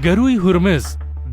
گەروی هورمز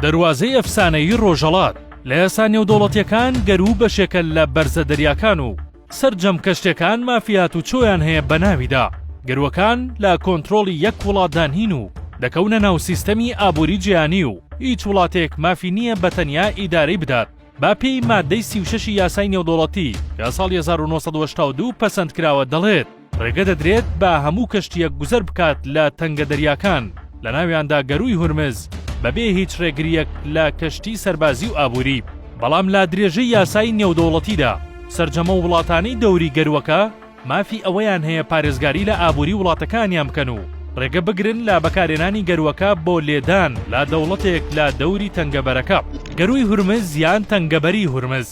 دەواازەی ئەفسانەیی ڕۆژەڵات لە یاسا نێودەوڵەتیەکان گەرو بەشێکە لە بەرزە دەریاکان و سەرجەم کەشتەکان مافیات و چۆیان هەیە بە ناویدا. گەروەکان لە کۆنتڕۆڵی یەک وڵاتدانهین و دەکەونە ناو سیستەمی ئابووری جیهانی و هیچ وڵاتێک مافی نییە بەتەنیا ئیدارەی بدات. با پێی مادەی 36 یاسای نێودەوڵەتی یا ساڵی 1972 پەسەند کراوە دەڵێت ڕێگە دەدرێت بە هەموو کەشتیەک گوزەر بکات لە تەنگە دەریاکان لە ناویاندا گەروی هورمز بەبێ هیچ ڕێگریەک لە کەشتی سەربازی و ئابووری. بەڵام لا درێژەی یاسای نێودەوڵەتیدا سەرجەمە وڵاتانەی دەوری گەروەکە مافی ئەوەیان هەیە پارێزگاری لە ئابووری وڵاتەکانیان بکەن و ڕێگە بگرن لە بەکارهێنانی گەروەکە بۆ لێدان لە دەوڵەتێک لە دەوری تەنگەبەرەکە. گەروی هورمز یان تەنگەبەری هورمز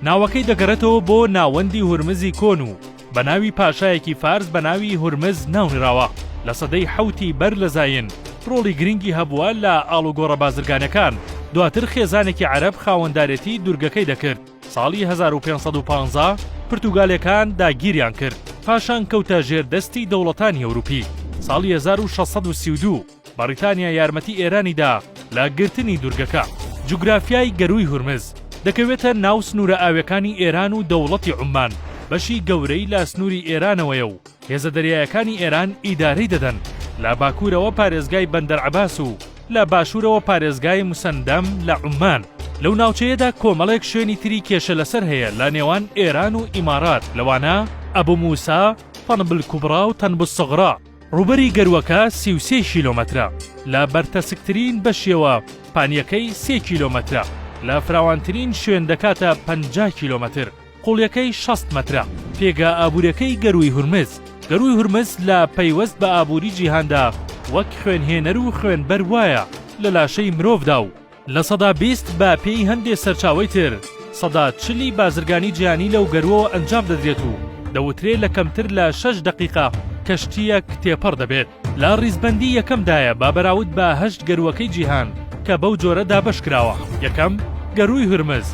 ناوەکەی دەگەڕێتەوە بۆ ناوەندی هورمزی کۆن و بە ناوی پاشایەکی فارس بە ناوی هورمز ناونراوە. لە سەدەی حوتی بەر لە زاین ڕۆڵی گرنگی هەبووە لە ئاڵوگۆڕە بازرگانەکان. دواتر خێزانێکی عەرەب خاوەندارێتی دوورگەکەی دەکرد. ساڵی 1515 پرتوگالەکان داگیریان کرد، پاشان کەوتە ژێردەستی دەوڵەتانی ئەوروپی. ساڵی 1632 بەریتانیا یارمەتی ئێرانیدا لە گرتنی دوورگەکە. جوگرافیای گەروی هورمز دەکەوێتە ناو سنوورە ئاویەکانی ئێران و دەوڵەتی عومان. بەشی گەورەی لە سنووری ئێرانەوەیە و هێزە دەریایەکانی ئێران ئیدارەی دەدەن. لە باکوورەوە پارێزگای بەندەر عەباس و لە باشوورەوە پارێزگای موسەندەم لە عومان. لەو ناوچەیەدا کۆمەڵێک شوێنی تری کێشە لەسەر هەیە لە نێوان ئێران و ئیمارات، لەوانە ئەبو موسا، تەنبل کوبرا و تەنبل سەغرا. ڕوبەری گەروەکە 33 کیلۆمەترە، لە بەرتەسکترین بەشیەوە پانیەکەی 3 کیلۆمەترە، لە فراوانترین شوێن دەکاتە 50 کیلۆمەتر، قوڵیەکەی 60 مەترە. پێگا ئابوووریەکەی گەروی هورمز. گەروی هورمز لە پەیوەست بە ئابووری جیهاندا وەک خوێنهێنەر و خوێنبەر وایە لە لاشەی مرۆڤدا و لە سەدا 20 بە پێی هەندێک سەرچاوەی تر سەدا 40 بازرگانی جیهانی لەو گەروەوە ئەنجام دەدرێت و دەوترێت لە کەمتر لە 6 دقیقا کەشتیەک تێپەڕ دەبێت. لە ڕیزبەندی یەکەمدایە با بەراورد بە 8 گەروەکەی جیهان کە بەو جۆرە دابەش کراوە. یەکەم گەروی هورمز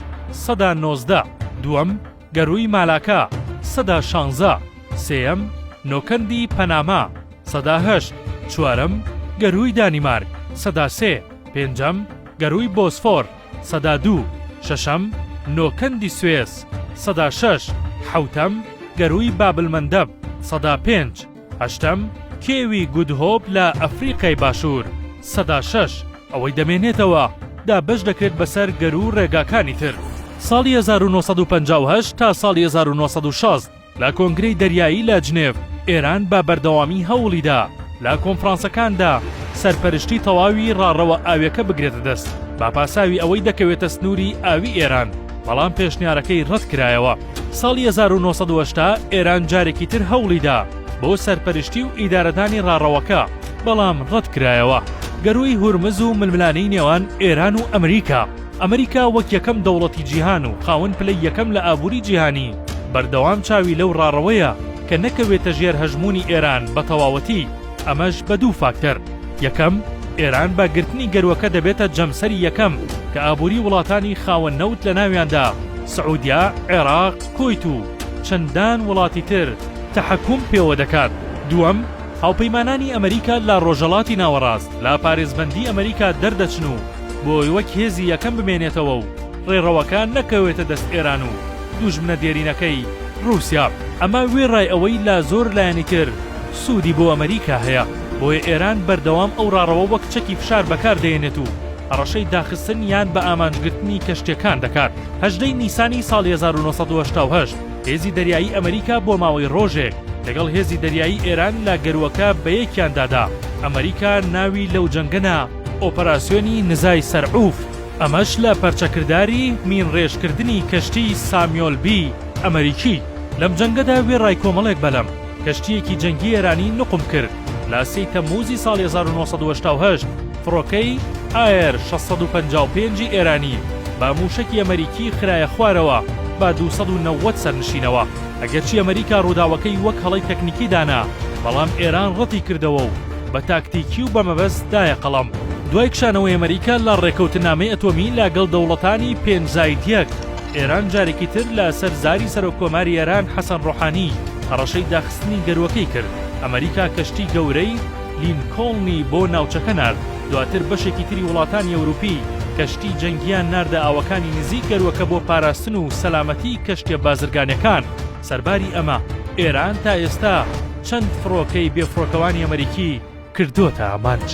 سەدا 19، دووەم گەروی مالاکا سەدا 16، سێەم نۆکەندی پەناما سەدا 8، چوارەم گەروی دانیمارک سەدا 3، پێنجەم گەروی بۆسفۆر سەدا 2، شەشەم نۆکەندی سوێس سەدا 6، حەوتەم گەروی بابلمەندەب سەدا 5، هەشتەم کێوی گودهۆب لە ئەفریقای باشوور سەدا 6. ئەوەی دەمێنێتەوە دابەش دەکرێت بەسەر گەرو ڕێگاکانی تر. ساڵی 1958 تا ساڵی 1960 لە کۆنگرەی دەریایی لە جنێڤ ئێران بە بەردەوامی هەوڵیدا لە کۆنفرانسەکاندا سەرپەرشتی تەواوی ڕاڕەوە ئاویەکە بگرێتە دەست با پاساوی ئەوەی دەکەوێتە سنووری ئاوی ئێران، بەڵام پێشنیارەکەی ڕەت کرایەوە. ساڵی 1970 ئێران جارێکی تر هەوڵیدا بۆ سەرپەرشتی و ئیدارەدانی ڕاڕەوەکە، بەڵام ڕەت کرایەوە. گەروی هورمز و ململانەی نێوان ئێران و ئەمریکا. ئەمریکا وەک یەکەم دەوڵەتی جیهان و خاوەن پلەی یەکەم لە ئابووری جیهانی بەردەوام چاوی لەو ڕاڕەوەیە کە نەکەوێتە ژێر هەژمونی ئێران بە تەواوەتی، ئەمەش بە دوو فاکتەر. یەکەم، ئێران بە گرتنی گەروەکە دەبێتە جەمسەری یەکەم کە ئابووری وڵاتانی خاوەن نەوت لە ناویاندا سعودیا، عێراق، کویت و چەندان وڵاتی تر تەحەکوم پێوە دەکات. دووەم، هاوپەیمانانی ئەمریکا لە ڕۆژهەڵاتی ناوەڕاست لە پارێزبەندی ئەمریکا دەردەچن و بۆی وەک هێزی یەکەم بمێنێتەوە و ڕێڕەوەکان نەکەوێتە دەست ئێران و دوژمنە دێرینەکەی رووسیا. ئەمە وێڕای ئەوەی لا زۆر لایەنی تر سوودی بۆ ئەمریکا هەیە، بۆیە ئێران بەردەوام ئەو ڕاڕەوە وەک چەکی فشار بەکاردێنێت و هەڕەشەی داخستن یان بە ئامانجگرتنی کەشتەکان دەکات. 18 نیسانی ساڵی 1988 هێزی دەریایی ئەمریکا بۆ ماوەی ڕۆژێک لەگەڵ هێزی دەریایی ئێران لە گەروەکە بەیەکیاندادا. ئەمریکا ناوی لەو جەنگەنە ئۆپەراسیۆنی نزای سەرعوف، ئەمەش لە پەرچەکرداری مینڕێژکردنی کەشتی سامیۆل بی ئەمریکی. لەم جەنگەدا وێڕای کۆمەڵێک بەلەم کەشتیەکی جەنگی ئێرانی نقم کرد. لە 3 تەمموزی ساڵی 1970 فڕۆکەی ئایر 655 ئێرانی با موشکی ئەمریکی خرایە خوارەوە با 290 سەرنشینەوە. ئەگەرچی ئەمریکا ڕووداوەکەی وەک هەڵەی تەکنیکی دانا، بەڵام ئێران ڕەتی کردەوە و بە تاکتیکی و بەمەبەست دایە قەڵەم. دوای کشانەوەی ئەمریکا لە ڕێکەوتنامەی ئەتۆمی لەگەڵ دەوڵەتانی 5+1 ئێران جارێکی تر لە سەرزاری سەرۆکۆماری ئێران حەسەن ڕۆحانی هەڕەشەی داخستنی گەروەکەی کرد. ئەمریکا کەشتی گەورەی لینکۆڵنی بۆ ناوچەکە نرد. دواتر بەشێکی تری وڵاتانی ئەوروپی کەشتی جەنگیان ناردە ئاوەکانی نزیک گەروەکە بۆ پاراستن و سەلامەتی کەشتیە بازرگانیەکان. سەرباری ئەمە ئێران تا ئێستا چەند فڕۆکەی بێفڕۆکەوانی ئەمریکی کردووەتە ئامانج.